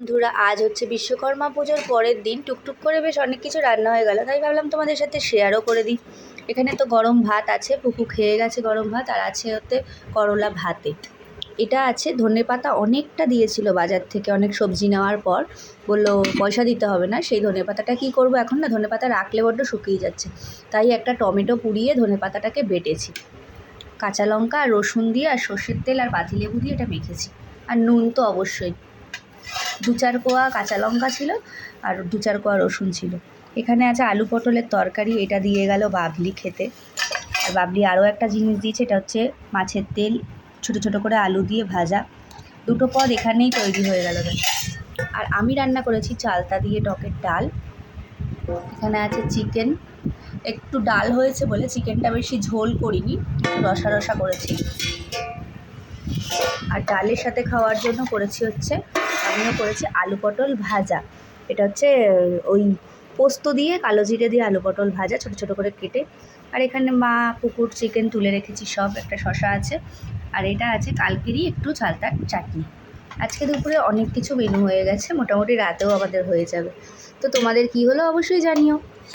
বন্ধুরা, আজ হচ্ছে বিশ্বকর্মা পুজোর পরের দিন। টুকটুক করে বেশ অনেক কিছু রান্না হয়ে গেল, তাই ভাবলাম তোমাদের সাথে শেয়ারও করে দিই। এখানে তো গরম ভাত আছে, পুকু খেয়ে গেছে গরম ভাত, আর আছে হতে করলা ভাতে। এটা আছে ধনেপাতা, অনেকটা দিয়েছিল বাজার থেকে, অনেক সবজি নেওয়ার পর বললো পয়সা দিতে হবে না। সেই ধনেপাতাটা কী করব এখন, না ধনেপাতা রাখলে বড্ড শুকিয়ে যাচ্ছে, তাই একটা টমেটো পুড়িয়ে ধনেপাতাটাকে বেটেছি, কাঁচা লঙ্কা আর রসুন দিয়ে আর সর্ষের তেল আর পাতিলেবু দিয়ে এটা মেখেছি। আর নুন তো অবশ্যই, 2-4 কোয়া কাঁচা লঙ্কা ছিল আর 2-4 কোয়া রসুন ছিল। এখানে আছে আলু পটলের তরকারি, এটা দিয়ে গেল বাবলি খেতে। আর বাবলি আরও একটা জিনিস দিয়েছে, এটা হচ্ছে মাছের তেল, ছোটো ছোটো করে আলু দিয়ে ভাজা। দুটো পদ এখানেই তৈরি হয়ে গেল। আর আমি রান্না করেছি চালতা দিয়ে টকের ডাল। এখানে আছে চিকেন, একটু ডাল হয়েছে বলে চিকেনটা বেশি ঝোল করিনি, রসা রসা করেছি। আর ডালের সাথে খাওয়ার জন্য করেছি হচ্ছে, আমিও করেছি আলু পটল ভাজা। এটা হচ্ছে ওই পোস্ত দিয়ে, কালো জিরে দিয়ে আলু পটল ভাজা ছোটো ছোটো করে কেটে। আর এখানে মা পুকুর চিকেন তুলে রেখেছি সব, একটা শশা আছে। আর এটা আছে কালকেরই একটু চালতার চাটনি। আজকে দুপুরে অনেক কিছু মেনু হয়ে গেছে, মোটামুটি রাতেও আমাদের হয়ে যাবে। তো তোমাদের কি হলো অবশ্যই জানিও।